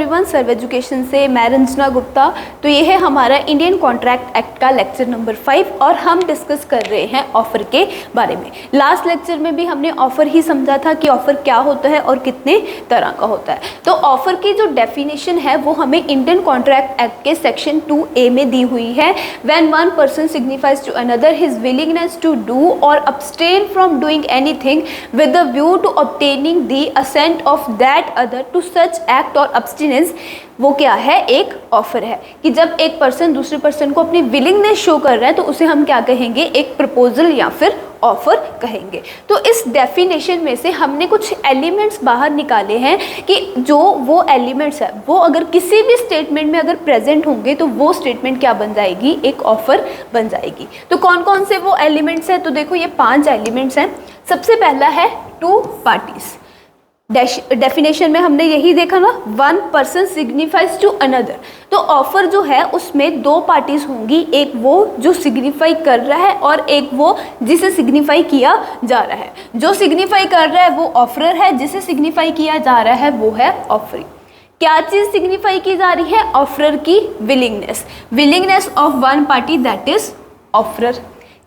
Everyone, सर्व education से मैं रंजना गुप्ता। तो ये है हमारा इंडियन कॉन्ट्रैक्ट एक्ट का लेक्चर नंबर 5 और हम डिस्कस कर रहे हैं ऑफ़र के बारे में। लास्ट लेक्चर में भी हमने ऑफ़र ही समझा था कि ऑफ़र क्या होता है और कितने तरह का होता है। तो ऑफ़र की जो डेफिनेशन है वो हमें इंडियन कॉन्ट्रैक्ट एक्ट के सेक्शन 2A में दी हुई है। When one person signifies to another his willingness to do और abstain from doing anything with the view to obtaining the assent of that other to such act और abstinence, वो क्या है, एक ऑफर है। कि जब एक पर्सन दूसरे पर्सन को अपनी विलिंगनेस शो कर रहा है तो उसे हम क्या कहेंगे, एक प्रपोजल या फिर ऑफर कहेंगे। तो इस डेफिनेशन में से हमने कुछ एलिमेंट्स बाहर निकाले हैं कि जो वो एलिमेंट्स है वो अगर किसी भी स्टेटमेंट में अगर प्रेजेंट होंगे तो वो स्टेटमेंट क्या बन जाएगी, एक ऑफर बन जाएगी। तो कौन कौन से वो एलिमेंट्स हैं, तो देखो ये 5 एलिमेंट्स हैं। सबसे पहला है टू पार्टीज। डेफिनेशन में हमने यही देखा ना, one person signifies to another. तो ऑफर जो है उसमें 2 पार्टीज होंगी, एक वो जो सिग्निफाई कर रहा है और एक वो जिसे सिग्निफाई किया जा रहा है। जो सिग्निफाई कर रहा है वो ऑफरर है, जिसे सिग्निफाई किया जा रहा है वो है ऑफरी। क्या चीज़ सिग्निफाई की जा रही है, ऑफरर की willingness of one party, that is offeror.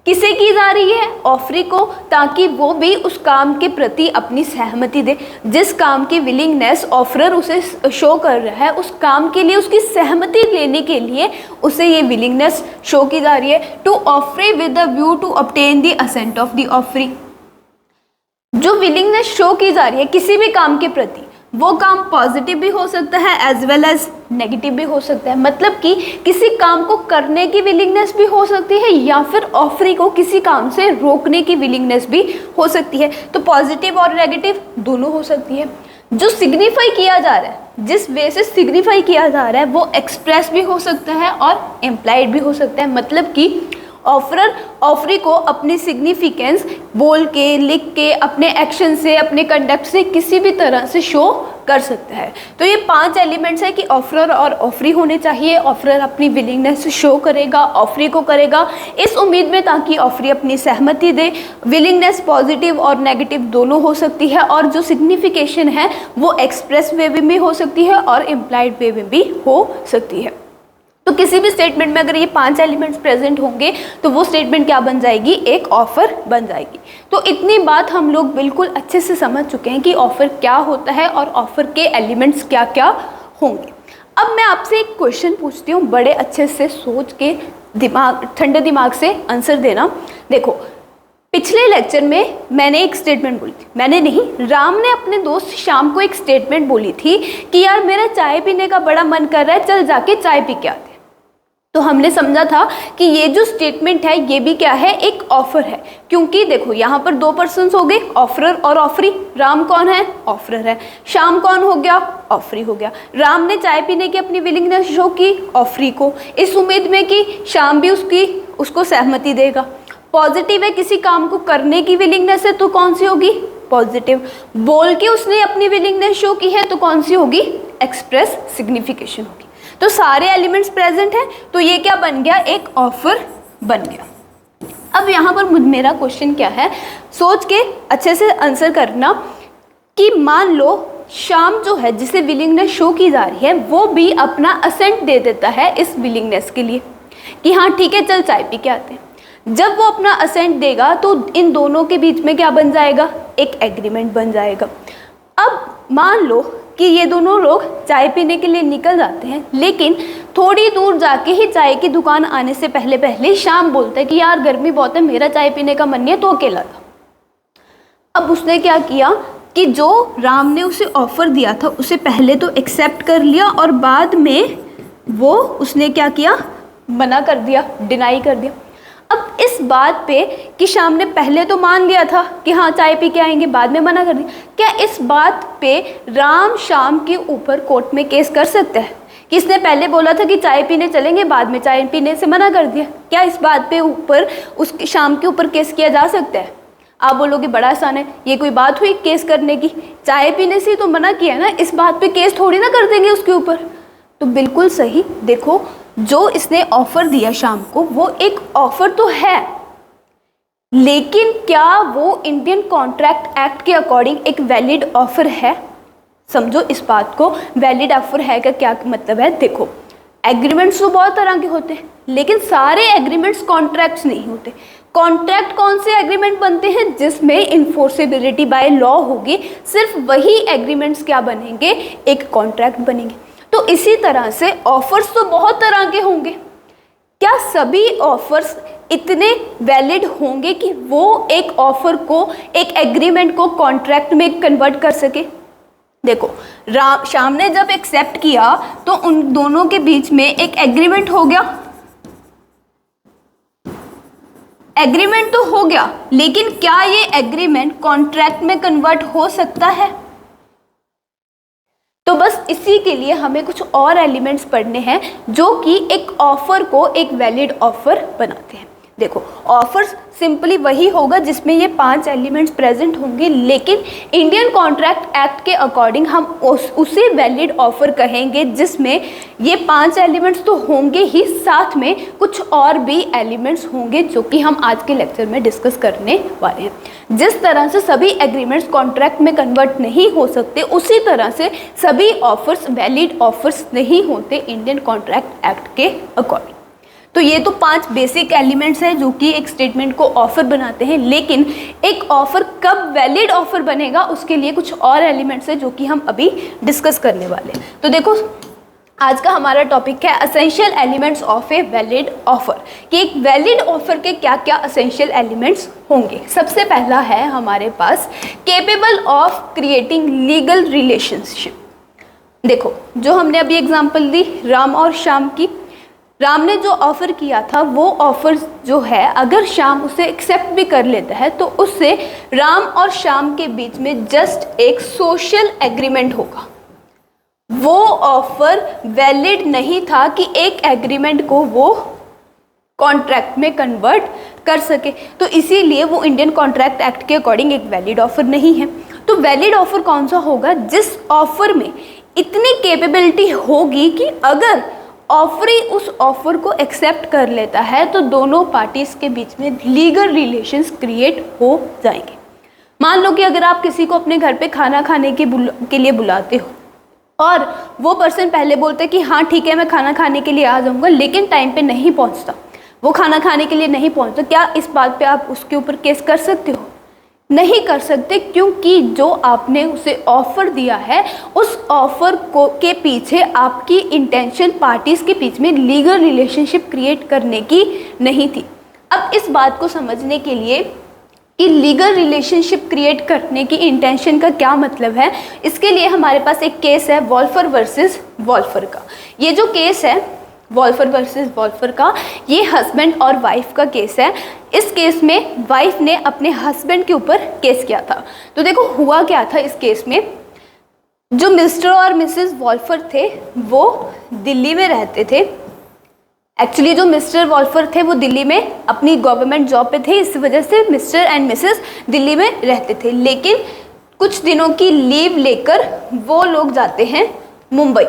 किसे की जा रही है, ऑफरी को, ताकि वो भी उस काम के प्रति अपनी सहमति दे। जिस काम की विलिंगनेस ऑफरर उसे शो कर रहा है उस काम के लिए उसकी सहमति लेने के लिए उसे ये विलिंगनेस शो की जा रही है। To offeree with the view to obtain the assent of the offeree. जो विलिंगनेस शो की जा रही है किसी भी काम के प्रति, वो काम पॉजिटिव भी हो सकता है एज वेल एज नेगेटिव भी हो सकता है। मतलब कि किसी काम को करने की विलिंगनेस भी हो सकती है या फिर ऑफरी को किसी काम से रोकने की विलिंगनेस भी हो सकती है। तो पॉजिटिव और नेगेटिव दोनों हो सकती है। जो सिग्निफाई किया जा रहा है, जिस वे से सिग्निफाई किया जा रहा है वो एक्सप्रेस भी हो सकता है और इम्प्लाइड भी हो सकता है। मतलब कि ऑफरर ऑफरी को अपनी सिग्निफिकेंस बोल के, लिख के, अपने एक्शन से, अपने कंडक्ट से किसी भी तरह से शो कर सकता है। तो ये 5 एलिमेंट्स है कि ऑफरर और ऑफरी होने चाहिए। ऑफरर अपनी विलिंगनेस शो करेगा, ऑफरी को करेगा इस उम्मीद में ताकि ऑफरी अपनी सहमति दे। विलिंगनेस पॉजिटिव और नेगेटिव दोनों हो सकती है और जो सिग्निफिकेशन है वो एक्सप्रेस वे में भी हो सकती है और इम्प्लाइड वे में भी हो सकती है। तो किसी भी स्टेटमेंट में अगर ये 5 एलिमेंट्स प्रेजेंट होंगे तो वो स्टेटमेंट क्या बन जाएगी, एक ऑफर बन जाएगी। तो इतनी बात हम लोग बिल्कुल अच्छे से समझ चुके हैं कि ऑफर क्या होता है और ऑफर के एलिमेंट्स क्या क्या होंगे। अब मैं आपसे एक क्वेश्चन पूछती हूँ, बड़े अच्छे से सोच के ठंडे दिमाग से आंसर देना। देखो, पिछले लेक्चर में मैंने एक स्टेटमेंट बोली थी, मैंने नहीं, राम ने अपने दोस्त श्याम को एक स्टेटमेंट बोली थी कि यार मेरा चाय पीने का बड़ा मन कर रहा है, चल जाके चाय पी के आते। तो हमने समझा था कि ये जो स्टेटमेंट है ये भी क्या है, एक ऑफर है। क्योंकि देखो यहाँ पर 2 पर्सन्स हो गए, ऑफरर और ऑफरी। राम कौन है, ऑफरर है। श्याम कौन हो गया, ऑफरी हो गया। राम ने चाय पीने की अपनी विलिंगनेस शो की ऑफरी को, इस उम्मीद में कि श्याम भी उसको सहमति देगा। पॉजिटिव है, किसी काम को करने की विलिंगनेस है तो कौन सी होगी, पॉजिटिव। बोल के उसने अपनी विलिंगनेस शो की है तो कौन सी होगी, एक्सप्रेस सिग्निफिकेशन होगी। तो सारे एलिमेंट्स प्रेजेंट हैं तो ये क्या बन गया, एक ऑफर बन गया। अब यहाँ पर मेरा क्वेश्चन क्या है, सोच के अच्छे से आंसर करना कि मान लो श्याम जो है जिसे विलिंगनेस शो की जा रही है वो भी अपना असेंट दे देता है इस विलिंगनेस के लिए कि हाँ ठीक है चल चाय पी के आते हैं। जब वो अपना असेंट देगा तो इन दोनों के बीच में क्या बन जाएगा, एक एग्रीमेंट बन जाएगा। अब मान लो कि ये दोनों लोग चाय पीने के लिए निकल जाते हैं, लेकिन थोड़ी दूर जाके ही चाय की दुकान आने से पहले पहले श्याम बोलता है कि यार गर्मी बहुत है, मेरा चाय पीने का मन नहीं है, तो अकेला था। अब उसने क्या किया कि जो राम ने उसे ऑफर दिया था उसे पहले तो एक्सेप्ट कर लिया और बाद में वो उसने क्या किया, मना कर दिया, डिनाई कर दिया। अब इस बात पे कि श्याम ने पहले तो मान लिया था कि हाँ चाय पी के आएंगे, बाद में मना कर दिया, क्या इस बात पे राम श्याम के ऊपर कोर्ट में केस कर सकता है कि इसने पहले बोला था कि चाय पीने चलेंगे, बाद में चाय पीने से मना कर दिया? क्या इस बात पे ऊपर उस श्याम के ऊपर केस किया जा सकता है? आप बोलोगे बड़ा आसान है, ये कोई बात हुई केस करने की, चाय पीने से तो मना किया ना, इस बात पे केस थोड़ी ना कर देंगे उसके ऊपर। तो बिल्कुल सही। देखो, जो इसने ऑफर दिया शाम को वो एक ऑफर तो है, लेकिन क्या वो इंडियन कॉन्ट्रैक्ट एक्ट के अकॉर्डिंग एक वैलिड ऑफर है? समझो इस बात को, वैलिड ऑफर है का क्या मतलब है। देखो, एग्रीमेंट्स तो बहुत तरह के होते हैं, लेकिन सारे एग्रीमेंट्स कॉन्ट्रैक्ट्स नहीं होते। कॉन्ट्रैक्ट कौन से एग्रीमेंट बनते हैं? जिसमें इन्फोर्सेबिलिटी बाय लॉ होगी, सिर्फ वही एग्रीमेंट्स क्या बनेंगे? एक कॉन्ट्रैक्ट बनेंगे। तो इसी तरह से ऑफर्स तो बहुत तरह के होंगे। क्या सभी ऑफर्स इतने वैलिड होंगे कि वो एक ऑफर को, एक एग्रीमेंट को कॉन्ट्रैक्ट में कन्वर्ट कर सके? देखो, श्याम ने जब एक्सेप्ट किया तो उन दोनों के बीच में एक एग्रीमेंट हो गया। एग्रीमेंट तो हो गया, लेकिन क्या ये एग्रीमेंट कॉन्ट्रैक्ट में कन्वर्ट हो सकता है? तो बस इसी के लिए हमें कुछ और एलिमेंट्स पढ़ने हैं जो कि एक ऑफर को एक वैलिड ऑफर बनाते हैं। देखो, ऑफर्स सिंपली वही होगा जिसमें ये 5 एलिमेंट्स प्रेजेंट होंगे, लेकिन इंडियन कॉन्ट्रैक्ट एक्ट के अकॉर्डिंग हम उसे वैलिड ऑफर कहेंगे जिसमें ये 5 एलिमेंट्स तो होंगे ही, साथ में कुछ और भी एलिमेंट्स होंगे जो कि हम आज के लेक्चर में डिस्कस करने वाले हैं। जिस तरह से सभी एग्रीमेंट्स कॉन्ट्रैक्ट में कन्वर्ट नहीं हो सकते, उसी तरह से सभी ऑफर्स वैलिड ऑफर्स नहीं होते इंडियन कॉन्ट्रैक्ट एक्ट के अकॉर्डिंग। तो ये तो 5 बेसिक एलिमेंट्स हैं जो कि एक स्टेटमेंट को ऑफर बनाते हैं, लेकिन एक ऑफर कब वैलिड ऑफर बनेगा उसके लिए कुछ और एलिमेंट्स हैं जो कि हम अभी डिस्कस करने वाले हैं। तो देखो, आज का हमारा टॉपिक है essential elements of a valid offer, कि एक वैलिड ऑफर के क्या क्या असेंशियल एलिमेंट्स होंगे। सबसे पहला है हमारे पास capable of creating legal relationship. देखो, जो हमने अभी एग्जांपल दी राम और श्याम की, राम ने जो ऑफ़र किया था वो ऑफ़र जो है, अगर श्याम उसे एक्सेप्ट भी कर लेता है तो उससे राम और श्याम के बीच में जस्ट एक सोशल एग्रीमेंट होगा। वो ऑफ़र वैलिड नहीं था कि एक एग्रीमेंट को वो कॉन्ट्रैक्ट में कन्वर्ट कर सके, तो इसीलिए वो इंडियन कॉन्ट्रैक्ट एक्ट के अकॉर्डिंग एक वैलिड ऑफ़र नहीं है। तो वैलिड ऑफ़र कौन सा होगा? जिस ऑफ़र में इतनी कैपेबिलिटी होगी कि अगर ऑफरी उस ऑफर को एक्सेप्ट कर लेता है तो दोनों पार्टीज के बीच में लीगल रिलेशंस क्रिएट हो जाएंगे। मान लो कि अगर आप किसी को अपने घर पे खाना खाने के लिए बुलाते हो और वो पर्सन पहले बोलते हैं कि हाँ ठीक है मैं खाना खाने के लिए आ जाऊँगा, लेकिन टाइम पे नहीं पहुँचता, वो खाना खाने के लिए नहीं पहुँचता, क्या इस बात पे आप उसके ऊपर केस कर सकते हो? नहीं कर सकते, क्योंकि जो आपने उसे ऑफ़र दिया है उस ऑफ़र को के पीछे आपकी इंटेंशन पार्टीज़ के बीच में लीगल रिलेशनशिप क्रिएट करने की नहीं थी। अब इस बात को समझने के लिए कि लीगल रिलेशनशिप क्रिएट करने की इंटेंशन का क्या मतलब है, इसके लिए हमारे पास एक केस है वॉल्फर वर्सेस वॉल्फर का। ये जो केस है वॉल्फर वर्सेस वॉल्फर का, ये हस्बैंड और वाइफ का केस है। इस केस में वाइफ ने अपने हस्बैंड के ऊपर केस किया था। तो देखो हुआ क्या था इस केस में, जो मिस्टर और मिसेस वॉल्फर थे वो दिल्ली में रहते थे। एक्चुअली जो मिस्टर वॉल्फर थे वो दिल्ली में अपनी गवर्नमेंट जॉब पे थे, इस वजह से मिस्टर एंड मिसेस दिल्ली में रहते थे, लेकिन कुछ दिनों की लीव लेकर वो लोग जाते हैं मुंबई।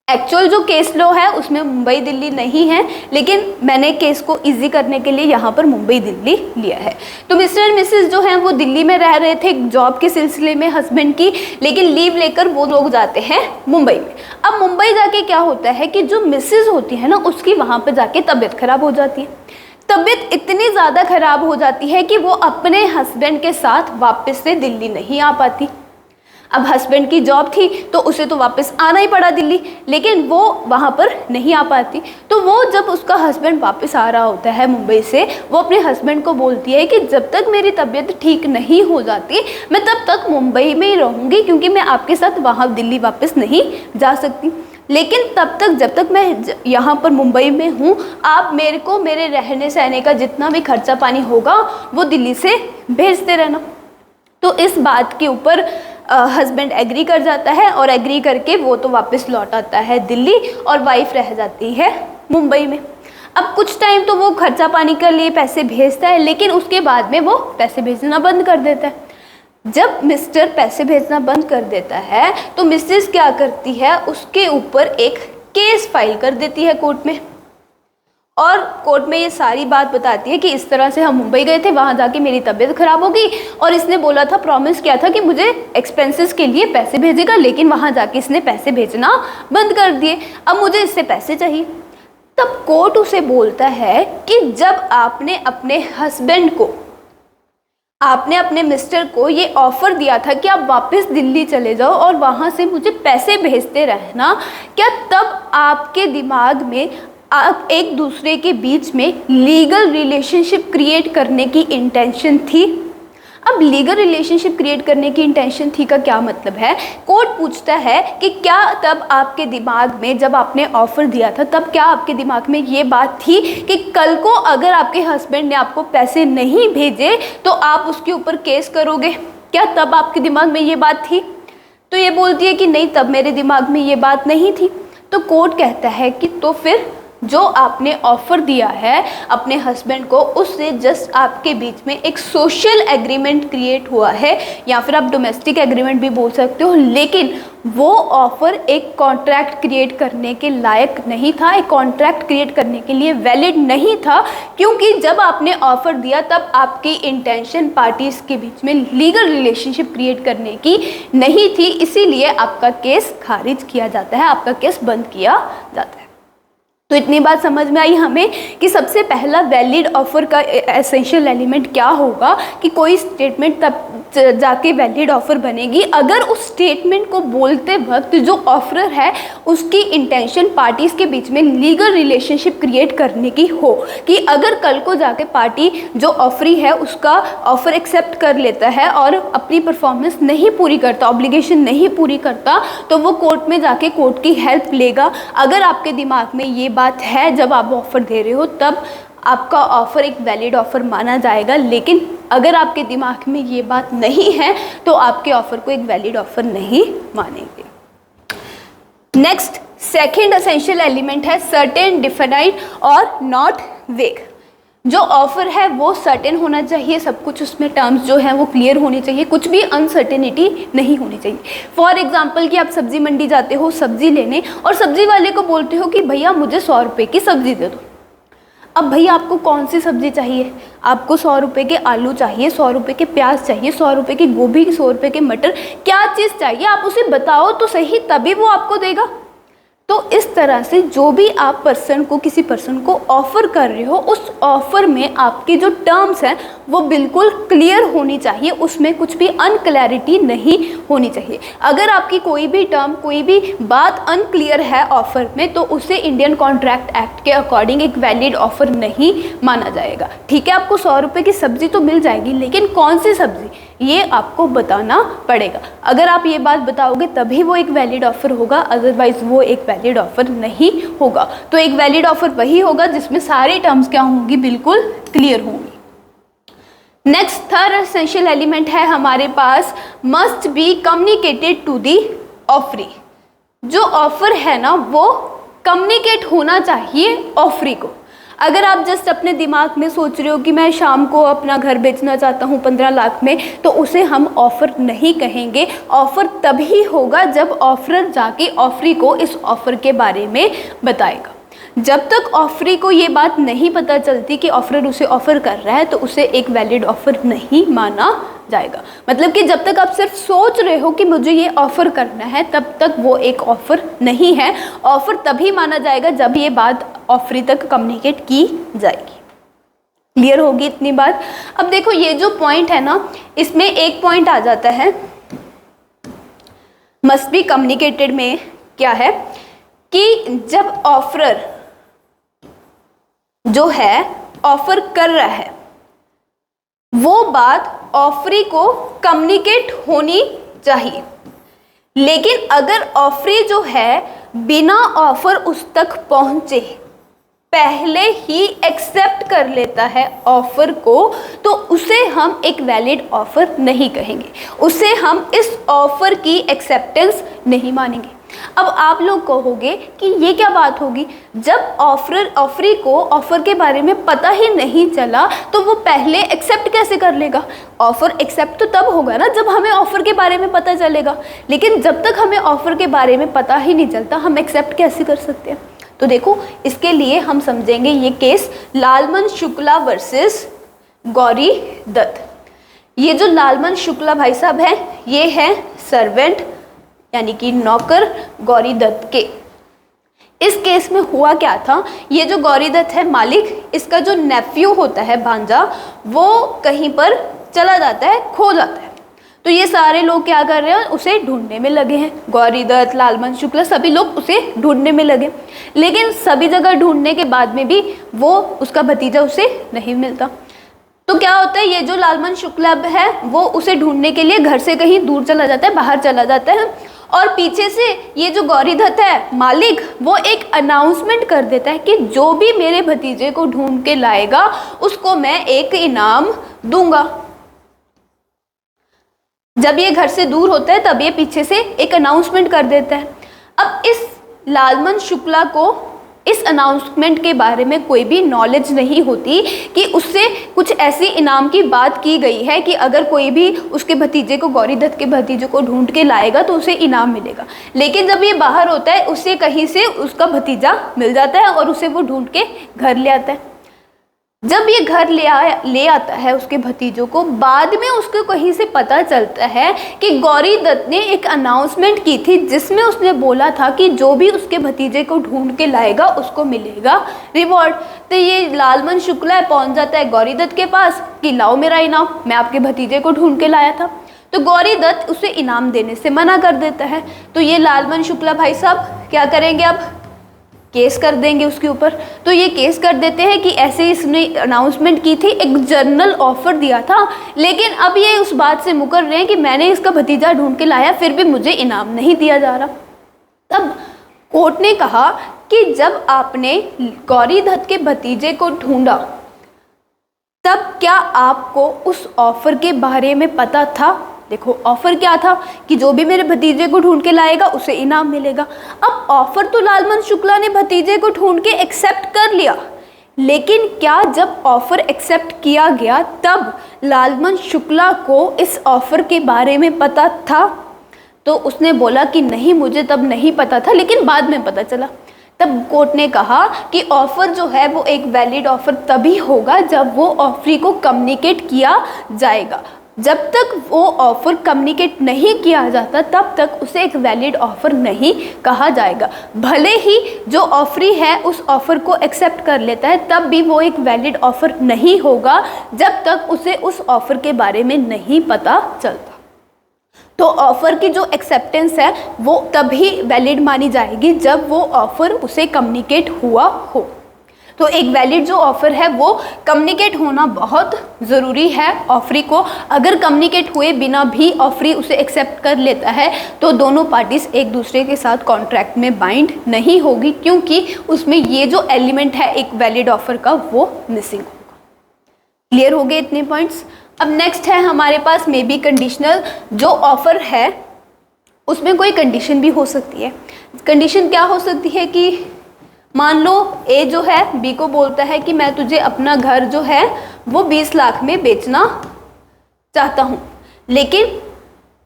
एक्चुअल जो केस लॉ है उसमें मुंबई दिल्ली नहीं है, लेकिन मैंने केस को इजी करने के लिए यहाँ पर मुंबई दिल्ली लिया है। तो मिस्टर एंड मिसेस जो हैं वो दिल्ली में रह रहे थे जॉब के सिलसिले में हस्बैंड की, लेकिन लीव लेकर वो लोग जाते हैं मुंबई में। अब मुंबई जाके क्या होता है कि जो मिसेस होती है ना उसकी वहाँ पर जाके तबीयत खराब हो जाती है। तबीयत इतनी ज़्यादा खराब हो जाती है कि वो अपने हस्बैंड के साथ वापस से दिल्ली नहीं आ पाती। अब हस्बैंड की जॉब थी तो उसे तो वापस आना ही पड़ा दिल्ली, लेकिन वो वहाँ पर नहीं आ पाती। तो वो जब उसका हस्बैंड वापस आ रहा होता है मुंबई से, वो अपने हस्बैंड को बोलती है कि जब तक मेरी तबीयत ठीक नहीं हो जाती मैं तब तक मुंबई में ही रहूँगी, क्योंकि मैं आपके साथ वहाँ दिल्ली वापस नहीं जा सकती। लेकिन तब तक जब तक मैं यहाँ पर मुंबई में हूँ, आप मेरे को मेरे रहने सहने का जितना भी खर्चा पानी होगा वो दिल्ली से भेजते रहना। तो इस बात के ऊपर हस्बैंड एग्री कर जाता है और एग्री करके वो तो वापस लौट आता है दिल्ली और वाइफ रह जाती है मुंबई में। अब कुछ टाइम तो वो खर्चा पानी के लिए पैसे भेजता है, लेकिन उसके बाद में वो पैसे भेजना बंद कर देता है। जब मिस्टर पैसे भेजना बंद कर देता है तो मिसेस क्या करती है, उसके ऊपर एक केस फाइल कर देती है कोर्ट में। और कोर्ट में ये सारी बात बताती है कि इस तरह से हम मुंबई गए थे, वहाँ जाके मेरी तबीयत खराब हो गई और इसने बोला था, प्रॉमिस किया था कि मुझे एक्सपेंसेस के लिए पैसे भेजेगा, लेकिन वहाँ जाके इसने पैसे भेजना बंद कर दिए, अब मुझे इससे पैसे चाहिए। तब कोर्ट उसे बोलता है कि जब आपने अपने हस्बैंड को, आपने अपने मिस्टर को ये ऑफ़र दिया था कि आप वापस दिल्ली चले जाओ और वहाँ से मुझे पैसे भेजते रहना, क्या तब आपके दिमाग में आप एक दूसरे के बीच में लीगल रिलेशनशिप क्रिएट करने की इंटेंशन थी? अब लीगल रिलेशनशिप क्रिएट करने की इंटेंशन थी का क्या मतलब है? कोर्ट पूछता है कि क्या तब आपके दिमाग में, जब आपने ऑफ़र दिया था, तब क्या आपके दिमाग में ये बात थी कि कल को अगर आपके हस्बैंड ने आपको पैसे नहीं भेजे तो आप उसके ऊपर केस करोगे? क्या तब आपके दिमाग में ये बात थी? तो ये बोलती है कि नहीं, तब मेरे दिमाग में ये बात नहीं थी। तो कोर्ट कहता है कि तो फिर जो आपने ऑफ़र दिया है अपने हस्बैंड को, उससे जस्ट आपके बीच में एक सोशल एग्रीमेंट क्रिएट हुआ है, या फिर आप डोमेस्टिक एग्रीमेंट भी बोल सकते हो, लेकिन वो ऑफ़र एक कॉन्ट्रैक्ट क्रिएट करने के लायक नहीं था, एक कॉन्ट्रैक्ट क्रिएट करने के लिए वैलिड नहीं था, क्योंकि जब आपने ऑफ़र दिया तब आपकी इंटेंशन पार्टीज़ के बीच में लीगल रिलेशनशिप क्रिएट करने की नहीं थी, इसीलिए आपका केस खारिज किया जाता है, आपका केस बंद किया जाता है। तो इतनी बात समझ में आई हमें कि सबसे पहला वैलिड ऑफ़र का एसेंशियल एलिमेंट क्या होगा, कि कोई स्टेटमेंट तब जाके वैलिड ऑफ़र बनेगी अगर उस स्टेटमेंट को बोलते वक्त जो ऑफरर है उसकी इंटेंशन पार्टीज़ के बीच में लीगल रिलेशनशिप क्रिएट करने की हो, कि अगर कल को जाके पार्टी जो ऑफरी है उसका ऑफ़र एक्सेप्ट कर लेता है और अपनी परफॉर्मेंस नहीं पूरी करता, ऑब्लिगेशन नहीं पूरी करता, तो वो कोर्ट में जाके कोर्ट की हेल्प लेगा। अगर आपके दिमाग में ये बात है जब आप ऑफ़र दे रहे हो, तब आपका ऑफ़र एक वैलिड ऑफ़र माना जाएगा, लेकिन अगर आपके दिमाग में ये बात नहीं है तो आपके ऑफ़र को एक वैलिड ऑफ़र नहीं मानेंगे। नेक्स्ट सेकंड एसेंशियल एलिमेंट है सर्टेन, डिफाइंड और नॉट वेग। जो ऑफ़र है वो सर्टेन होना चाहिए, सब कुछ उसमें टर्म्स जो हैं वो क्लियर होनी चाहिए, कुछ भी अनसर्टेनिटी नहीं होनी चाहिए। फॉर एग्जांपल कि आप सब्ज़ी मंडी जाते हो सब्ज़ी लेने और सब्ज़ी वाले को बोलते हो कि भैया मुझे 100 रुपये की सब्ज़ी दे दो। अब भैया आपको कौन सी सब्ज़ी चाहिए? आपको 100 रुपये के आलू चाहिए, 100 रुपये के प्याज चाहिए, 100 रुपये की गोभी, 100 रुपये के मटर, क्या चीज़ चाहिए आप उसे बताओ तो सही, तभी वो आपको देगा। तो इस तरह से जो भी आप पर्सन को, किसी पर्सन को ऑफ़र कर रहे हो, उस ऑफ़र में आपकी जो टर्म्स हैं वो बिल्कुल क्लियर होनी चाहिए, उसमें कुछ भी अनक्लैरिटी नहीं होनी चाहिए। अगर आपकी कोई भी टर्म, कोई भी बात अनक्लियर है ऑफ़र में, तो उसे इंडियन कॉन्ट्रैक्ट एक्ट के अकॉर्डिंग एक वैलिड ऑफ़र नहीं माना जाएगा। ठीक है, आपको 100 रुपये की सब्ज़ी तो मिल जाएगी, लेकिन कौन सी सब्ज़ी ये आपको बताना पड़ेगा। अगर आप ये बात बताओगे तभी वो एक वैलिड ऑफ़र होगा, अदरवाइज़ वो एक वैलिड ऑफ़र नहीं होगा। तो एक वैलिड ऑफ़र वही होगा जिसमें सारी टर्म्स क्या होंगी, बिल्कुल क्लियर होंगी। नेक्स्ट थर्ड एसेंशियल एलिमेंट है हमारे पास must be communicated to the offeree. जो ऑफ़र है ना वो कम्युनिकेट होना चाहिए ऑफरी को। अगर आप जस्ट अपने दिमाग में सोच रहे हो कि मैं शाम को अपना घर बेचना चाहता हूँ 15 लाख में, तो उसे हम ऑफ़र नहीं कहेंगे। ऑफ़र तभी होगा जब ऑफरर जाके ऑफरी को इस ऑफ़र के बारे में बताएगा। जब तक ऑफरी को ये बात नहीं पता चलती कि ऑफरर उसे ऑफ़र कर रहा है, तो उसे एक वैलिड ऑफ़र नहीं माना जाएगा। मतलब कि जब तक आप सिर्फ सोच रहे हो कि मुझे ये ऑफ़र करना है, तब तक वो एक ऑफ़र नहीं है। ऑफ़र तभी माना जाएगा जब ये बात ऑफरी तक कम्युनिकेट की जाएगी। क्लियर होगी इतनी बात? अब देखो ये जो पॉइंट है ना, इसमें एक पॉइंट आ जाता है मस्ट बी कम्युनिकेटेड में। क्या है कि जब ऑफरर जो है ऑफ़र कर रहा है, वो बात ऑफरी को कम्युनिकेट होनी चाहिए। लेकिन अगर ऑफरी जो है बिना ऑफ़र उस तक पहुंचे पहले ही एक्सेप्ट कर लेता है ऑफ़र को, तो उसे हम एक वैलिड ऑफ़र नहीं कहेंगे, उसे हम इस ऑफ़र की एक्सेप्टेंस नहीं मानेंगे। अब आप लोग कहोगे कि ये क्या बात होगी, जब ऑफरी को ऑफ़र के बारे में पता ही नहीं चला तो वो पहले एक्सेप्ट कैसे कर लेगा? ऑफ़र एक्सेप्ट तो तब होगा ना जब हमें ऑफ़र के बारे में पता चलेगा, लेकिन जब तक हमें ऑफ़र के बारे में पता ही नहीं चलता हम एक्सेप्ट कैसे कर सकते हैं? तो तो देखो इसके लिए हम समझेंगे ये केस लालमन शुक्ला वर्सेस गौरी दत्त। ये जो लालमन शुक्ला भाई साहब हैं ये है सर्वेंट यानी कि नौकर गौरी दत्त के। इस केस में हुआ क्या था, ये जो गौरी दत्त है मालिक, इसका जो नेफ्यू होता है भांजा, वो कहीं पर चला जाता है, खो जाता है। तो ये सारे लोग क्या कर रहे हैं, उसे ढूंढने में लगे हैं। गौरी दत्त, लालमन शुक्ला, सभी लोग उसे ढूंढने में लगे, लेकिन सभी जगह ढूंढने के बाद में भी वो उसका भतीजा उसे नहीं मिलता। तो क्या होता है, ये जो लालमन शुक्ला है वो उसे ढूंढने के लिए घर से कहीं दूर चला जाता है, बाहर चला जाता है, और पीछे से ये जो गौरी दत्त है मालिक, वो एक अनाउंसमेंट कर देता है कि जो भी मेरे भतीजे को ढूंढ के लाएगा उसको मैं एक इनाम दूंगा। जब ये घर से दूर होता है तब ये पीछे से एक अनाउंसमेंट कर देता है। अब इस लालमन शुक्ला को इस अनाउंसमेंट के बारे में कोई भी नॉलेज नहीं होती कि उससे कुछ ऐसी इनाम की बात की गई है कि अगर कोई भी उसके भतीजे को, गौरी दत्त के भतीजे को ढूंढ के लाएगा तो उसे इनाम मिलेगा। लेकिन जब ये बाहर होता है उसे कहीं से उसका भतीजा मिल जाता है और उसे वो ढूंढ के घर ले आता है। जब ये घर ले आता है उसके भतीजों को, बाद में उसको कहीं से पता चलता है कि गौरी दत्त ने एक अनाउंसमेंट की थी जिसमें उसने बोला था कि जो भी उसके भतीजे को ढूंढ के लाएगा उसको मिलेगा रिवॉर्ड। तो ये लालमन शुक्ला पहुंच जाता है गौरी दत्त के पास कि लाओ मेरा इनाम, मैं आपके भतीजे को ढूंढ के लाया था। तो गौरी दत्त उसे इनाम देने से मना कर देता है। तो ये लालमन शुक्ला भाई साहब क्या करेंगे, अब केस कर देंगे उसके ऊपर। तो ये केस कर देते हैं कि ऐसे इसने अनाउंसमेंट की थी, एक जनरल ऑफर दिया था, लेकिन अब ये उस बात से मुकर रहे हैं कि मैंने इसका भतीजा ढूंढ के लाया फिर भी मुझे इनाम नहीं दिया जा रहा। तब कोर्ट ने कहा कि जब आपने गौरी दत्त के भतीजे को ढूंढा तब क्या आपको उस ऑफर के बारे में पता था। देखो ऑफर क्या था कि जो भी मेरे भतीजे को ढूंढ के लाएगा उसे इनाम मिलेगा। अब ऑफर तो लालमन शुक्ला ने भतीजे को ढूंढ के एक्सेप्ट कर लिया, लेकिन क्या जब ऑफर एक्सेप्ट किया गया तब लालमन शुक्ला को इस ऑफर के बारे में पता था। तो उसने बोला कि नहीं, मुझे तब नहीं पता था, लेकिन बाद में पता चला। तब कोर्ट ने कहा कि ऑफर जो है वो एक वैलिड ऑफर तभी होगा जब वो ऑफरी को कम्युनिकेट किया जाएगा। जब तक वो ऑफ़र कम्युनिकेट नहीं किया जाता तब तक उसे एक वैलिड ऑफ़र नहीं कहा जाएगा। भले ही जो ऑफरी है उस ऑफ़र को एक्सेप्ट कर लेता है तब भी वो एक वैलिड ऑफ़र नहीं होगा जब तक उसे उस ऑफ़र के बारे में नहीं पता चलता। तो ऑफ़र की जो एक्सेप्टेंस है वो तभी वैलिड मानी जाएगी जब वो ऑफ़र उसे कम्युनिकेट हुआ हो। तो एक वैलिड जो ऑफ़र है वो कम्युनिकेट होना बहुत ज़रूरी है ऑफरी को। अगर कम्युनिकेट हुए बिना भी ऑफरी उसे एक्सेप्ट कर लेता है तो दोनों पार्टीज़ एक दूसरे के साथ कॉन्ट्रैक्ट में बाइंड नहीं होगी, क्योंकि उसमें ये जो एलिमेंट है एक वैलिड ऑफ़र का वो मिसिंग होगा। क्लियर हो गए इतने पॉइंट्स। अब नेक्स्ट है हमारे पास मे बी कंडीशनल। जो ऑफ़र है उसमें कोई कंडीशन भी हो सकती है। कंडीशन क्या हो सकती है कि मान लो ए जो है बी को बोलता है कि मैं तुझे अपना घर जो है वो 20 लाख में बेचना चाहता हूँ, लेकिन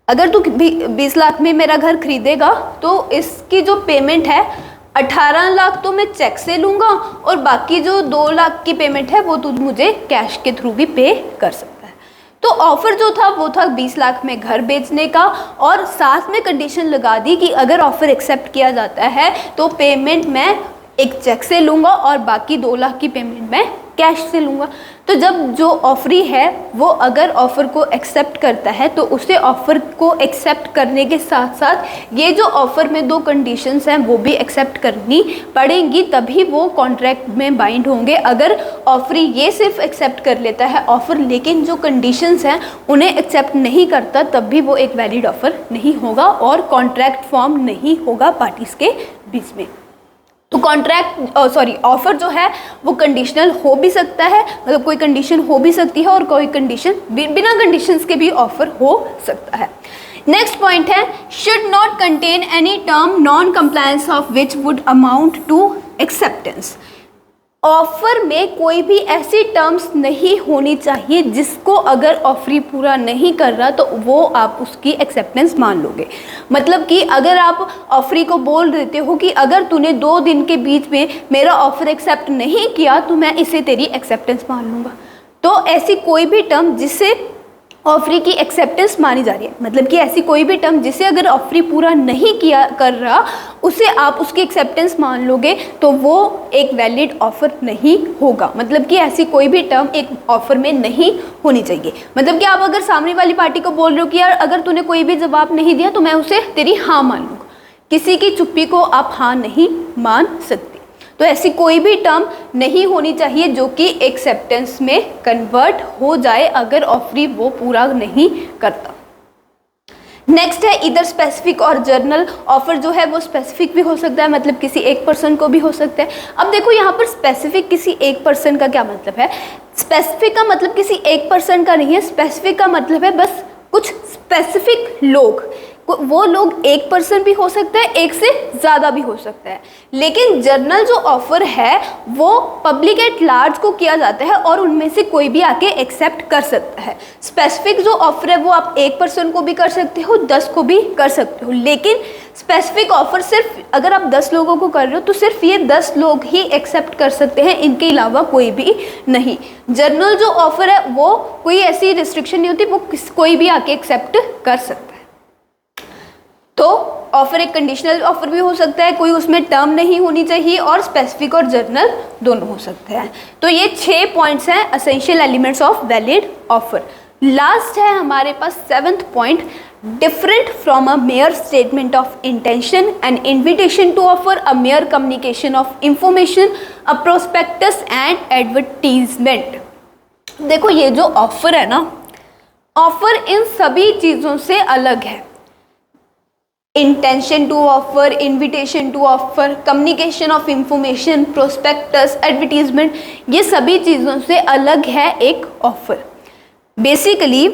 अगर तू 20 लाख में मेरा घर खरीदेगा तो इसकी जो पेमेंट है 18 लाख तो मैं चेक से लूँगा और बाकी जो 2 लाख की पेमेंट है वो तू मुझे कैश के थ्रू भी पे कर सकता है। तो ऑफ़र जो था वो था 20 लाख में घर बेचने का, और साथ में कंडीशन लगा दी कि अगर ऑफ़र एक्सेप्ट किया जाता है तो पेमेंट मैं एक चेक से लूँगा और बाकी 2 लाख की पेमेंट मैं कैश से लूँगा। तो जब जो ऑफरी है वो अगर ऑफ़र को एक्सेप्ट करता है तो उसे ऑफ़र को एक्सेप्ट करने के साथ साथ ये जो ऑफ़र में 2 कंडीशंस हैं वो भी एक्सेप्ट करनी पड़ेंगी, तभी वो कॉन्ट्रैक्ट में बाइंड होंगे। अगर ऑफरी ये सिर्फ एक्सेप्ट कर लेता है ऑफ़र लेकिन जो कंडीशंस हैं उन्हें एक्सेप्ट नहीं करता तब भी वो एक वैलिड ऑफ़र नहीं होगा और कॉन्ट्रैक्ट फॉर्म नहीं होगा पार्टीज़ के बीच में। तो ऑफ़र जो है वो कंडीशनल हो भी सकता है, मतलब कोई कंडीशन हो भी सकती है और कोई कंडीशन बिना कंडीशंस के भी ऑफ़र हो सकता है। नेक्स्ट पॉइंट है should not contain any term non compliance of which would amount to acceptance. Offer में कोई भी ऐसी टर्म्स नहीं होनी चाहिए जिसको अगर ऑफरी पूरा नहीं कर रहा तो वो आप उसकी एक्सेप्टेंस मान लोगे। मतलब कि अगर आप ऑफरी को बोल देते हो कि अगर तूने 2 दिन के बीच में मेरा ऑफर एक्सेप्ट नहीं किया तो मैं इसे तेरी एक्सेप्टेंस मान लूँगा। तो ऐसी कोई भी टर्म जिससे ऑफरी की एक्सेप्टेंस मानी जा रही है, मतलब कि ऐसी कोई भी टर्म जिसे अगर ऑफरी पूरा नहीं किया कर रहा उसे आप उसकी एक्सेप्टेंस मान लोगे तो वो एक वैलिड ऑफर नहीं होगा। मतलब कि ऐसी कोई भी टर्म एक ऑफर में नहीं होनी चाहिए। मतलब कि आप अगर सामने वाली पार्टी को बोल रहे हो कि यार अगर तूने कोई भी जवाब नहीं दिया तो मैं उसे तेरी हाँ मान लूँगा, किसी की चुप्पी को आप हाँ नहीं मान सकते। तो ऐसी कोई भी टर्म नहीं होनी चाहिए जो कि एक्सेप्टेंस में कन्वर्ट हो जाए अगर ऑफरी वो पूरा नहीं करता। नेक्स्ट है इधर स्पेसिफिक और जर्नल। ऑफर जो है वो स्पेसिफिक भी हो सकता है, मतलब किसी एक पर्सन को भी हो सकता है। अब देखो यहाँ पर स्पेसिफिक किसी एक पर्सन का क्या मतलब है। स्पेसिफिक का मतलब किसी एक पर्सन का नहीं है, स्पेसिफिक का मतलब है बस कुछ स्पेसिफिक लोग, वो लोग एक पर्सन भी हो सकता है, एक से ज़्यादा भी हो सकता है। लेकिन जर्नल जो ऑफ़र है वो पब्लिक एट लार्ज को किया जाता है और उनमें से कोई भी आके एक्सेप्ट कर सकता है। स्पेसिफिक जो ऑफ़र है वो आप एक पर्सन को भी कर सकते हो, 10 को भी कर सकते हो। लेकिन स्पेसिफिक ऑफ़र सिर्फ अगर आप 10 लोगों को कर रहे हो तो सिर्फ ये 10 लोग ही एक्सेप्ट कर सकते हैं, इनके अलावा कोई भी नहीं। जर्नल जो ऑफ़र है वो कोई ऐसी रिस्ट्रिक्शन नहीं होती, वो कोई भी आके एक्सेप्ट कर सकता है। तो ऑफर एक कंडीशनल ऑफर भी हो सकता है, कोई उसमें टर्म नहीं होनी चाहिए, और स्पेसिफिक और जर्नल दोनों हो सकते हैं। तो ये 6 पॉइंट्स हैं essential elements of valid offer. Last है हमारे पास 7th point, different from a mere statement of intention and invitation to offer, a mere communication of information, a prospectus and advertisement. देखो ये जो ऑफर है ना, ऑफर इन सभी चीज़ों से अलग है। Intention to offer, invitation to offer, communication of information, prospectus, advertisement, ये सभी चीज़ों से अलग है एक ऑफर। बेसिकली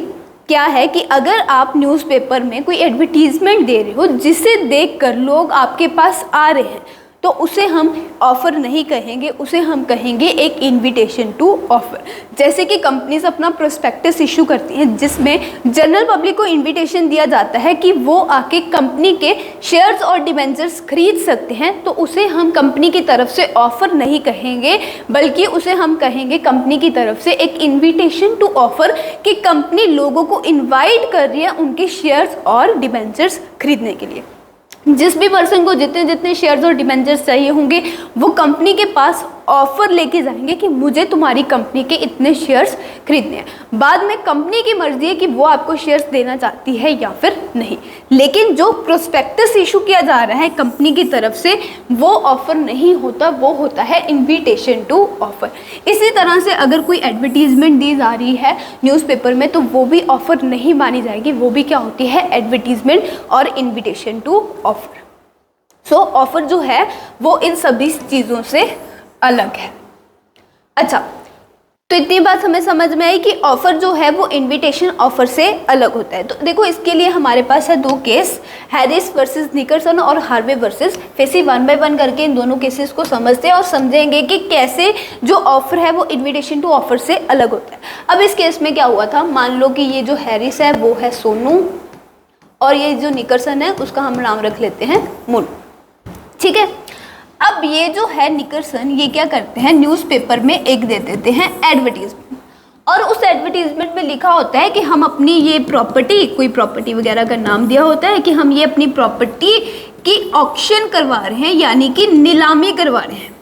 क्या है कि अगर आप न्यूज़पेपर में कोई एडवर्टीजमेंट दे रहे हो जिसे देखकर लोग आपके पास आ रहे हैं तो उसे हम ऑफ़र नहीं कहेंगे, उसे हम कहेंगे एक इनविटेशन टू ऑफ़र। जैसे कि कंपनीज अपना प्रोस्पेक्टस इशू करती हैं जिसमें जनरल पब्लिक को इनविटेशन दिया जाता है कि वो आके कंपनी के शेयर्स और डिबेंचर्स खरीद सकते हैं, तो उसे हम कंपनी की तरफ से ऑफ़र नहीं कहेंगे बल्कि उसे हम कहेंगे कंपनी की तरफ से एक इन्विटेशन टू ऑफ़र कि कंपनी लोगों को इन्वाइट कर रही है उनके शेयर्स और डिबेंचर्स खरीदने के लिए। जिस भी पर्सन को जितने जितने शेयर्स और डिबेंचर्स चाहिए होंगे वो कंपनी के पास ऑफर लेके जाएंगे कि मुझे तुम्हारी कंपनी के इतने शेयर्स खरीदने हैं। बाद में कंपनी की मर्जी है कि वो आपको शेयर्स देना चाहती है या फिर नहीं। लेकिन जो प्रोस्पेक्टस इशू किया जा रहा है कंपनी की तरफ से वो ऑफर नहीं होता, वो होता है इन्विटेशन टू ऑफर। इसी तरह से अगर कोई एडवर्टीजमेंट दी जा रही है न्यूज़पेपर में तो वो भी ऑफर नहीं मानी जाएगी, वो भी क्या होती है, एडवर्टीजमेंट और invitation to offer. So offer जो है वो इन सभी चीज़ों से अलग है। अच्छा, तो इतनी बात हमें समझ में आई कि ऑफ़र जो है वो इनविटेशन ऑफ़र से अलग होता है। तो देखो इसके लिए हमारे पास है 2 केस, हैरिस वर्सेस निकलसन और हार्वे वर्सेस फेसी। 1 बाय 1 करके इन दोनों केसेस को समझते हैं और समझेंगे कि कैसे जो ऑफ़र है वो इनविटेशन टू ऑफ़र से अलग होता है। अब इस केस में क्या हुआ था, मान लो कि ये जो हैरिस है वो है सोनू और ये जो निकलसन है उसका हम नाम रख लेते हैं मोनू, ठीक है। अब ये जो है निकलसन ये क्या करते हैं, न्यूज़पेपर में एक दे देते हैं एडवर्टीजमेंट, और उस एडवर्टीजमेंट में लिखा होता है कि हम अपनी ये प्रॉपर्टी, कोई प्रॉपर्टी वगैरह का नाम दिया होता है कि हम ये अपनी प्रॉपर्टी की ऑक्शन करवा रहे हैं, यानी कि नीलामी करवा रहे हैं।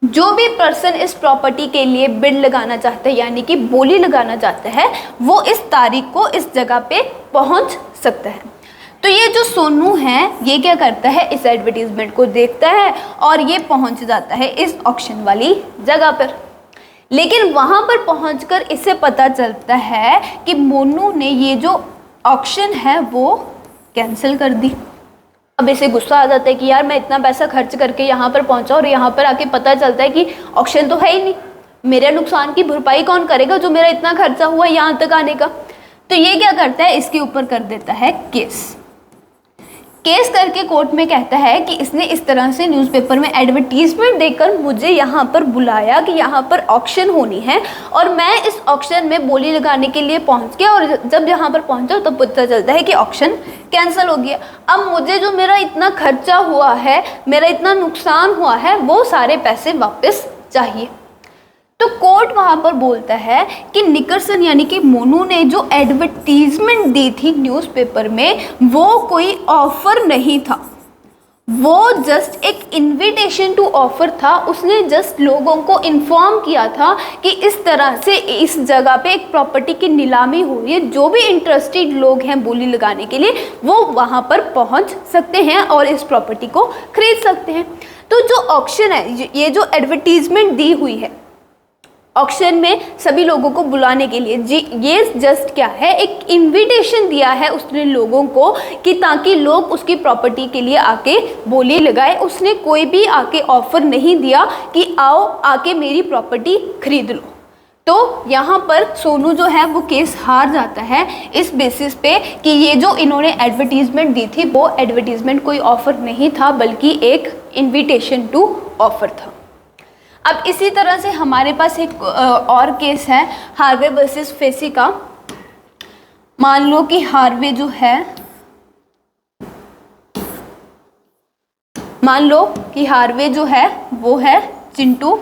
जो भी पर्सन इस प्रॉपर्टी के लिए बिड लगाना चाहता है यानी कि बोली लगाना चाहता है वो इस तारीख को इस जगह पे पहुंच सकता है। तो ये जो सोनू है ये क्या करता है, इस एडवर्टीजमेंट को देखता है और ये पहुंच जाता है इस ऑक्शन वाली जगह पर। लेकिन वहां पर पहुंचकर इसे पता चलता है कि मोनू ने ये जो ऑक्शन है वो कैंसिल कर दी। अब इसे गुस्सा आ जाता है कि यार मैं इतना पैसा खर्च करके यहाँ पर पहुंचा और यहाँ पर आके पता चलता है कि ऑक्शन तो है ही नहीं, मेरे नुकसान की भरपाई कौन करेगा जो मेरा इतना खर्चा हुआ यहाँ तक आने का। तो ये क्या करता है, इसके ऊपर कर देता है केस। केस करके कोर्ट में कहता है कि इसने इस तरह से न्यूज़पेपर में एडवर्टीजमेंट देकर मुझे यहाँ पर बुलाया कि यहाँ पर ऑक्शन होनी है, और मैं इस ऑक्शन में बोली लगाने के लिए पहुँच गया, और जब यहाँ पर पहुँचा तब पता चलता है कि ऑक्शन कैंसिल हो गया। अब मुझे जो मेरा इतना खर्चा हुआ है, मेरा इतना नुकसान हुआ है, वो सारे पैसे वापस चाहिए। तो कोर्ट वहाँ पर बोलता है कि निकरसन यानी कि मोनू ने जो एडवर्टीजमेंट दी थी न्यूज़पेपर में, वो कोई ऑफ़र नहीं था, वो जस्ट एक इनविटेशन टू ऑफ़र था। उसने जस्ट लोगों को इन्फॉर्म किया था कि इस तरह से इस जगह पे एक प्रॉपर्टी की नीलामी हो रही है, जो भी इंटरेस्टेड लोग हैं बोली लगाने के लिए वो वहाँ पर पहुँच सकते हैं और इस प्रॉपर्टी को खरीद सकते हैं। तो जो ऑक्शन है, ये जो एडवर्टीजमेंट दी हुई है ऑक्शन में सभी लोगों को बुलाने के लिए, जी ये जस्ट क्या है, एक इनविटेशन दिया है उसने लोगों को कि ताकि लोग उसकी प्रॉपर्टी के लिए आके बोली लगाए। उसने कोई भी आके ऑफ़र नहीं दिया कि आओ आके मेरी प्रॉपर्टी खरीद लो। तो यहाँ पर सोनू जो है वो केस हार जाता है इस बेसिस पे कि ये जो इन्होंने एडवर्टीजमेंट दी थी वो एडवर्टीजमेंट कोई ऑफ़र नहीं था, बल्कि एक इन्विटेशन टू ऑफ़र था। अब इसी तरह से हमारे पास एक और केस है, हार्वे वर्सेस फेसी का। मान लो कि हार्वे जो है, मान लो कि हार्वे जो है वो है चिंटू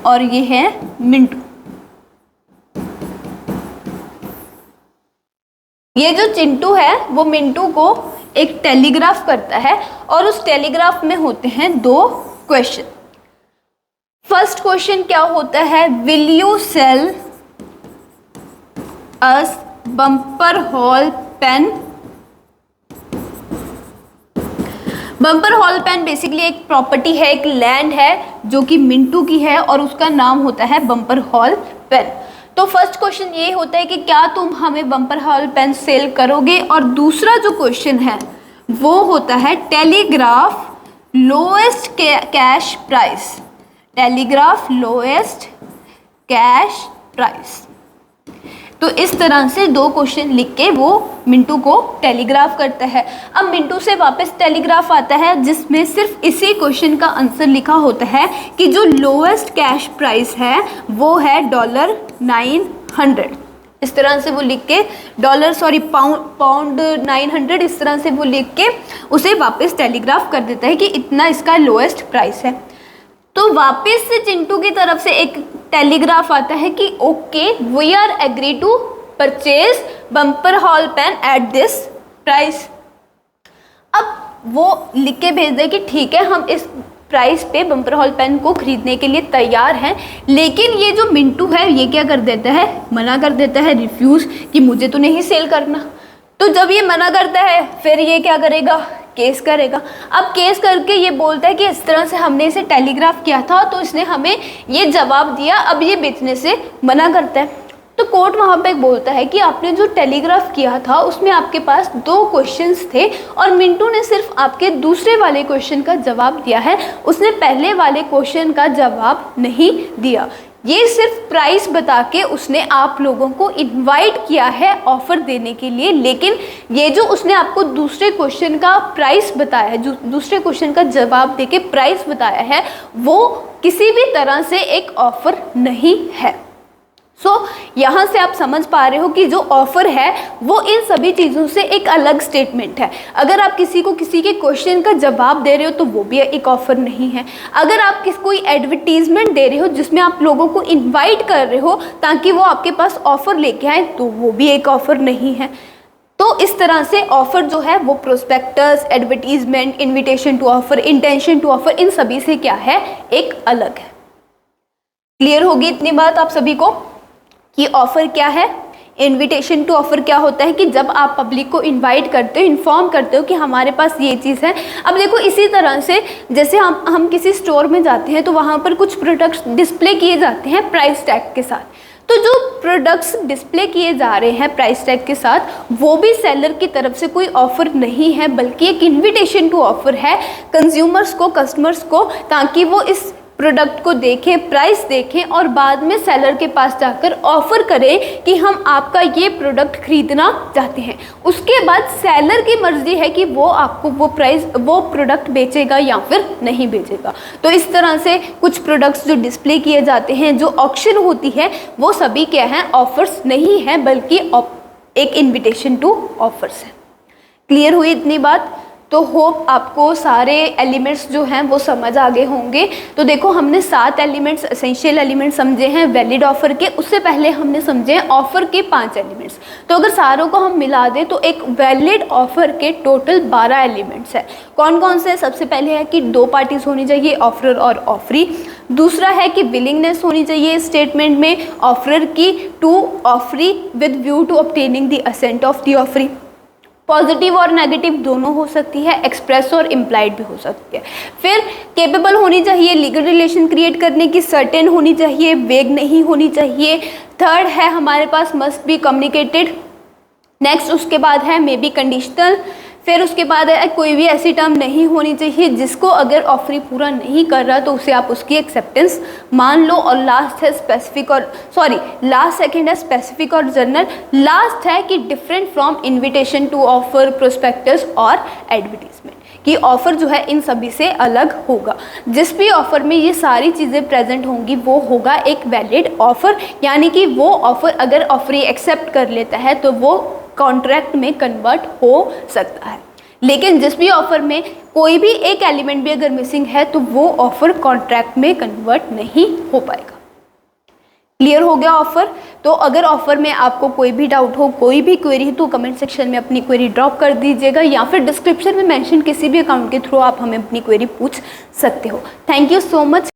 और ये है मिंटू। ये जो चिंटू है वो मिंटू को एक टेलीग्राफ करता है और उस टेलीग्राफ में होते हैं 2 क्वेश्चन। फर्स्ट क्वेश्चन क्या होता है, will you sell us Bumper Hall Pen. Bumper Hall Pen basically एक प्रॉपर्टी है, एक लैंड है जो कि मिंटू की है और उसका नाम होता है बम्पर हॉल पेन। तो फर्स्ट क्वेश्चन ये होता है कि क्या तुम हमें बम्पर हॉल पेन सेल करोगे, और दूसरा जो क्वेश्चन है वो होता है telegraph lowest cash price. Telegraph lowest cash price. तो इस तरह से 2 क्वेश्चन लिख के वो मिंटू को टेलीग्राफ करता है। अब मिंटू से वापस टेलीग्राफ आता है जिसमें सिर्फ इसी क्वेश्चन का आंसर लिखा होता है कि जो लोएस्ट कैश प्राइस है वो है $900। इस तरह से वो लिख के पाउंड 900, इस तरह से वो लिख के उसे वापस टेलीग्राफ कर देता है कि इतना इसका लोएस्ट प्राइस है। तो वापस से चिंटू की तरफ से एक टेलीग्राफ आता है कि okay we are agree to purchase Bumper Hall Pen at this price. अब वो लिख के भेज दे कि ठीक है हम इस प्राइस पे बम्पर हॉल पेन को खरीदने के लिए तैयार हैं, लेकिन ये जो मिंटू है ये क्या कर देता है, मना कर देता है, रिफ्यूज़ कि मुझे तो नहीं सेल करना। तो जब ये मना करता है फिर ये क्या करेगा, केस करेगा। अब केस करके ये बोलता है कि इस तरह से हमने इसे टेलीग्राफ किया था तो इसने हमें ये जवाब दिया, अब ये बेचने से मना करता है। तो कोर्ट वहाँ पे बोलता है कि आपने जो टेलीग्राफ किया था उसमें आपके पास 2 क्वेश्चंस थे और मिंटू ने सिर्फ आपके दूसरे वाले क्वेश्चन का जवाब दिया है, उसने पहले वाले क्वेश्चन का जवाब नहीं दिया। ये सिर्फ प्राइस बता के उसने आप लोगों को इनवाइट किया है ऑफ़र देने के लिए, लेकिन ये जो उसने आपको दूसरे क्वेश्चन का प्राइस बताया है, जो दूसरे क्वेश्चन का जवाब देके प्राइस बताया है, वो किसी भी तरह से एक ऑफ़र नहीं है। यहाँ से आप समझ पा रहे हो कि जो ऑफ़र है वो इन सभी चीज़ों से एक अलग स्टेटमेंट है। अगर आप किसी को किसी के क्वेश्चन का जवाब दे रहे हो तो वो भी एक ऑफ़र नहीं है। अगर आप कोई एडवर्टीजमेंट दे रहे हो जिसमें आप लोगों को इनवाइट कर रहे हो ताकि वो आपके पास ऑफ़र लेके आए तो वो भी एक ऑफ़र नहीं है। तो इस तरह से ऑफ़र जो है वो prospectus, advertisement, invitation to offer, intention to offer, इन सभी से क्या है, एक अलग है। क्लियर होगी इतनी बात आप सभी को कि ऑफ़र क्या है, इनविटेशन टू ऑफ़र क्या होता है कि जब आप पब्लिक को इनवाइट करते हो, इन्फॉर्म करते हो कि हमारे पास ये चीज़ है। अब देखो इसी तरह से जैसे हम किसी स्टोर में जाते हैं तो वहाँ पर कुछ प्रोडक्ट्स डिस्प्ले किए जाते हैं प्राइस टैग के साथ। तो जो प्रोडक्ट्स डिस्प्ले किए जा रहे हैं प्राइस टैग के साथ वो भी सेलर की तरफ से कोई ऑफ़र नहीं है, बल्कि एक इन्विटेशन टू ऑफ़र है कंज्यूमर्स को, कस्टमर्स को, ताकि वो इस प्रोडक्ट को देखें, प्राइस देखें और बाद में सेलर के पास जाकर ऑफ़र करें कि हम आपका ये प्रोडक्ट खरीदना चाहते हैं। उसके बाद सेलर की मर्ज़ी है कि वो आपको वो प्रोडक्ट बेचेगा या फिर नहीं बेचेगा। तो इस तरह से कुछ प्रोडक्ट्स जो डिस्प्ले किए जाते हैं, जो ऑक्शन होती है, वो सभी क्या हैं, ऑफ़र्स नहीं हैं, बल्कि एक इन्विटेशन टू ऑफ़र्स है। क्लियर हुई इतनी बात? तो होप आपको सारे एलिमेंट्स जो हैं वो समझ आ गए होंगे। तो देखो, हमने 7 एलिमेंट्स, एसेंशियल एलिमेंट्स समझे हैं वैलिड ऑफ़र के। उससे पहले हमने समझे हैं ऑफ़र के 5 एलिमेंट्स। तो अगर सारों को हम मिला दें तो एक वैलिड ऑफ़र के टोटल 12 एलिमेंट्स हैं। कौन कौन से? सबसे पहले है कि 2 पार्टीज़ होनी चाहिए, ऑफरर और ऑफरी। दूसरा है कि विलिंगनेस होनी चाहिए स्टेटमेंट में ऑफरर की to offeree with view to obtaining the assent of the offeree. Positive और नेगेटिव दोनों हो सकती है, एक्सप्रेस और इम्प्लाइड भी हो सकती है। फिर केपेबल होनी चाहिए लीगल रिलेशन क्रिएट करने की, सर्टेन होनी चाहिए, वेग नहीं होनी चाहिए। थर्ड है हमारे पास मस्ट बी कम्युनिकेटेड। नेक्स्ट उसके बाद है मे बी कंडीशनल। फिर उसके बाद है कोई भी ऐसी टर्म नहीं होनी चाहिए जिसको अगर ऑफरी पूरा नहीं कर रहा तो उसे आप उसकी एक्सेप्टेंस मान लो। और लास्ट है स्पेसिफिक और लास्ट सेकंड है स्पेसिफिक और जनरल। लास्ट है कि different from invitation to offer, prospectus और एडवर्टीजमेंट, कि ऑफ़र जो है इन सभी से अलग होगा। जिस भी ऑफ़र में ये सारी चीज़ें प्रेजेंट होंगी वो होगा एक वैलिड ऑफ़र, यानी कि वो ऑफ़र अगर ऑफरी एक्सेप्ट कर लेता है तो वो कॉन्ट्रैक्ट में कन्वर्ट हो सकता है। लेकिन जिस भी ऑफ़र में कोई भी एक एलिमेंट भी अगर मिसिंग है तो वो ऑफ़र कॉन्ट्रैक्ट में कन्वर्ट नहीं हो पाएगा। क्लियर हो गया ऑफ़र? तो अगर ऑफ़र में आपको कोई भी डाउट हो, कोई भी क्वेरी तो कमेंट सेक्शन में अपनी क्वेरी ड्रॉप कर दीजिएगा, या फिर डिस्क्रिप्शन में मेंशन किसी भी अकाउंट के थ्रू आप हमें अपनी क्वेरी पूछ सकते हो। Thank you so much.